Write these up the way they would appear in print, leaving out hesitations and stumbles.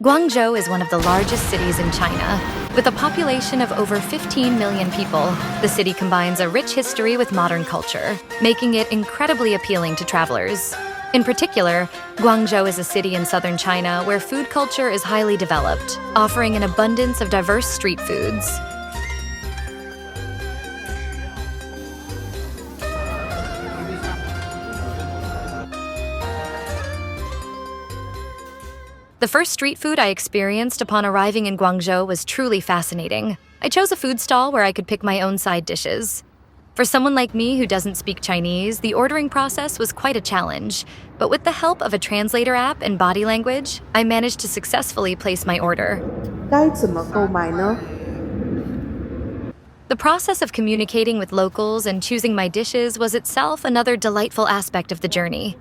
Guangzhou is one of the largest cities in China. With a population of over 15 million people, the city combines a rich history with modern culture, making it incredibly appealing to travelers. In particular, Guangzhou is a city in southern China where food culture is highly developed, offering an abundance of diverse street foods. The first street food I experienced upon arriving in Guangzhou was truly fascinating. I chose a food stall where I could pick my own side dishes. For someone like me who doesn't speak Chinese, the ordering process was quite a challenge. But with the help of a translator app and body language, I managed to successfully place my order. 该怎么购买呢？ The process of communicating with locals and choosing my dishes was itself another delightful aspect of the journey.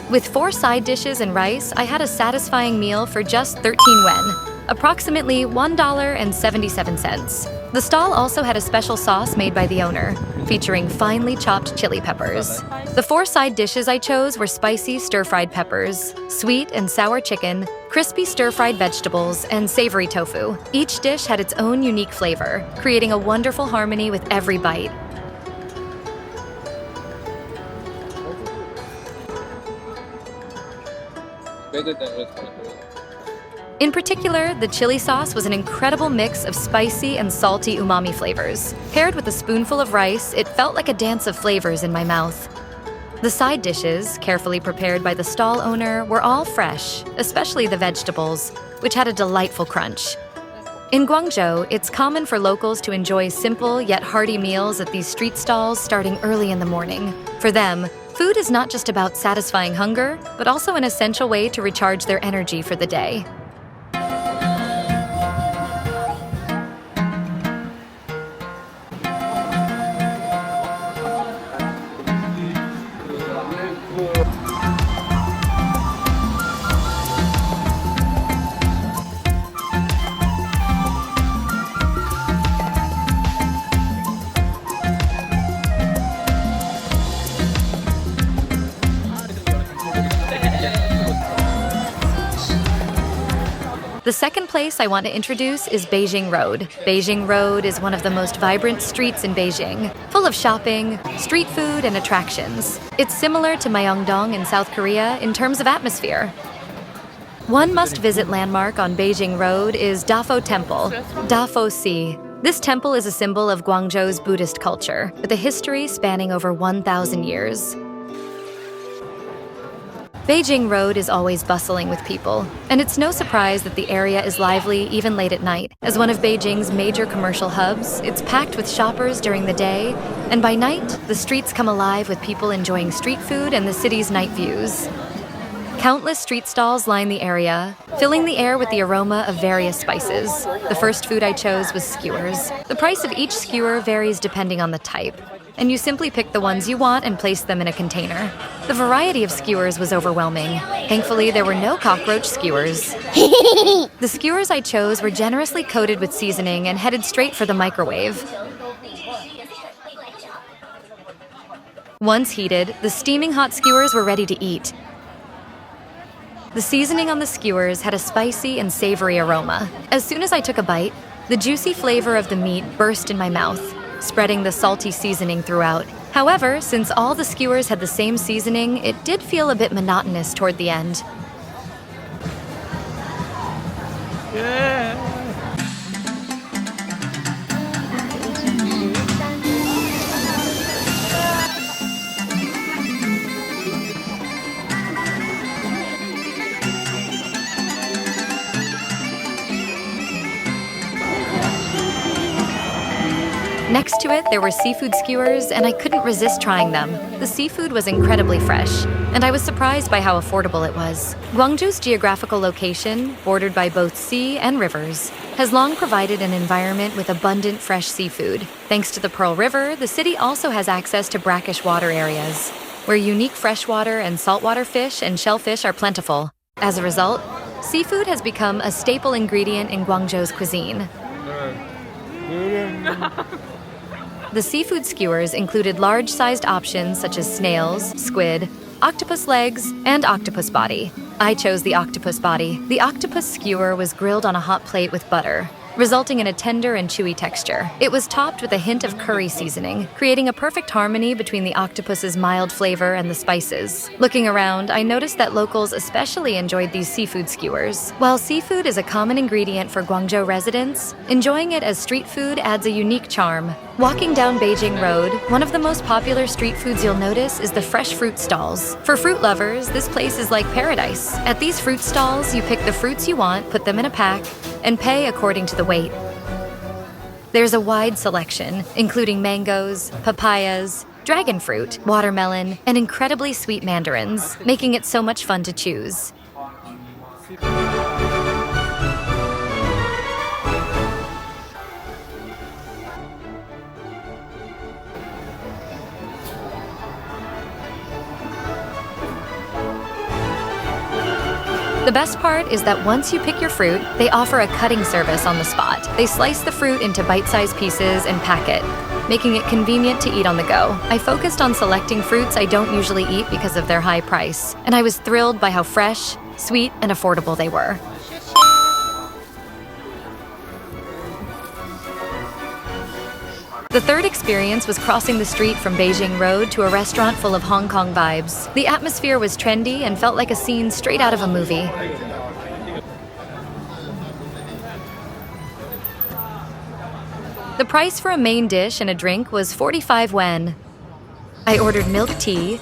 With 4 side dishes and rice, I had a satisfying meal for just 13 yuan, approximately $1.77. The stall also had a special sauce made by the owner, featuring finely chopped chili peppers. The 4 side dishes I chose were spicy stir-fried peppers, sweet and sour chicken, crispy stir-fried vegetables, and savory tofu. Each dish had its own unique flavor, creating a wonderful harmony with every bite. In particular, the chili sauce was an incredible mix of spicy and salty umami flavors. Paired with a spoonful of rice, it felt like a dance of flavors in my mouth. The side dishes, carefully prepared by the stall owner, were all fresh, especially the vegetables, which had a delightful crunch. In Guangzhou, it's common for locals to enjoy simple yet hearty meals at these street stalls starting early in the morning. For them, food is not just about satisfying hunger, but also an essential way to recharge their energy for the day. The second place I want to introduce is Beijing Road. Beijing Road is one of the most vibrant streets in Beijing, full of shopping, street food, and attractions. It's similar to Myeongdong in South Korea in terms of atmosphere. One must-visit landmark on Beijing Road is Dafo Temple, Dafo Si. This temple is a symbol of Guangzhou's Buddhist culture, with a history spanning over 1,000 years. Beijing Road is always bustling with people, and it's no surprise that the area is lively even late at night. As one of Beijing's major commercial hubs, it's packed with shoppers during the day, and by night, the streets come alive with people enjoying street food and the city's night views. Countless street stalls line the area, filling the air with the aroma of various spices. The first food I chose was skewers. The price of each skewer varies depending on the type, and you simply pick the ones you want and place them in a container. The variety of skewers was overwhelming. Thankfully, there were no cockroach skewers. The skewers I chose were generously coated with seasoning and headed straight for the microwave. Once heated, the steaming hot skewers were ready to eat. The seasoning on the skewers had a spicy and savory aroma. As soon as I took a bite, the juicy flavor of the meat burst in my mouth, spreading the salty seasoning throughout. However, since all the skewers had the same seasoning, it did feel a bit monotonous toward the end. Next to it, there were seafood skewers, and I couldn't resist trying them. The seafood was incredibly fresh, and I was surprised by how affordable it was. Guangzhou's geographical location, bordered by both sea and rivers, has long provided an environment with abundant fresh seafood. Thanks to the Pearl River, the city also has access to brackish water areas, where unique freshwater and saltwater fish and shellfish are plentiful. As a result, seafood has become a staple ingredient in Guangzhou's cuisine. The seafood skewers included large-sized options such as snails, squid, octopus legs, and octopus body. I chose the octopus body. The octopus skewer was grilled on a hot plate with butter, resulting in a tender and chewy texture. It was topped with a hint of curry seasoning, creating a perfect harmony between the octopus's mild flavor and the spices. Looking around, I noticed that locals especially enjoyed these seafood skewers. While seafood is a common ingredient for Guangzhou residents, enjoying it as street food adds a unique charm. Walking down Beijing Road, one of the most popular street foods you'll notice is the fresh fruit stalls. For fruit lovers, this place is like paradise. At these fruit stalls, you pick the fruits you want, put them in a pack, and pay according to the weight. There's a wide selection, including mangoes, papayas, dragon fruit, watermelon, and incredibly sweet mandarins, making it so much fun to choose. The best part is that once you pick your fruit, they offer a cutting service on the spot. They slice the fruit into bite-sized pieces and pack it, making it convenient to eat on the go. I focused on selecting fruits I don't usually eat because of their high price, and I was thrilled by how fresh, sweet, and affordable they were. The third experience was crossing the street from Beijing Road to a restaurant full of Hong Kong vibes. The atmosphere was trendy and felt like a scene straight out of a movie. The price for a main dish and a drink was 45 yuan. I ordered milk tea,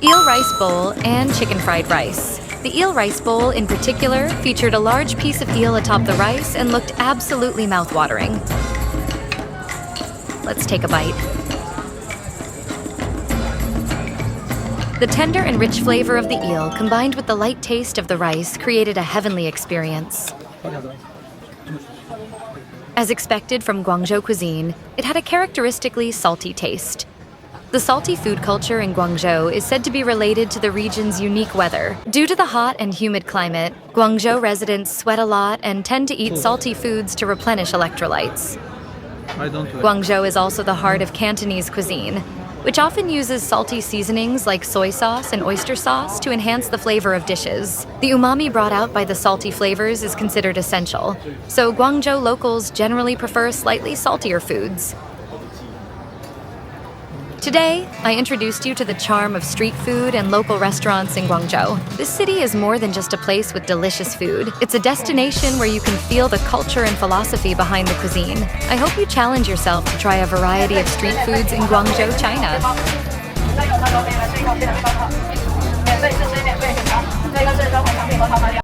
eel rice bowl, and chicken fried rice. The eel rice bowl, in particular, featured a large piece of eel atop the rice and looked absolutely mouth-watering. Let's take a bite. The tender and rich flavor of the eel, combined with the light taste of the rice, created a heavenly experience. As expected from Guangzhou cuisine, it had a characteristically salty taste. The salty food culture in Guangzhou is said to be related to the region's unique weather. Due to the hot and humid climate, Guangzhou residents sweat a lot and tend to eat salty foods to replenish electrolytes. Guangzhou is also the heart of Cantonese cuisine, which often uses salty seasonings like soy sauce and oyster sauce to enhance the flavor of dishes. The umami brought out by the salty flavors is considered essential, so Guangzhou locals generally prefer slightly saltier foods. Today, I introduced you to the charm of street food and local restaurants in Guangzhou. This city is more than just a place with delicious food. It's a destination where you can feel the culture and philosophy behind the cuisine. I hope you challenge yourself to try a variety of street foods in Guangzhou, China.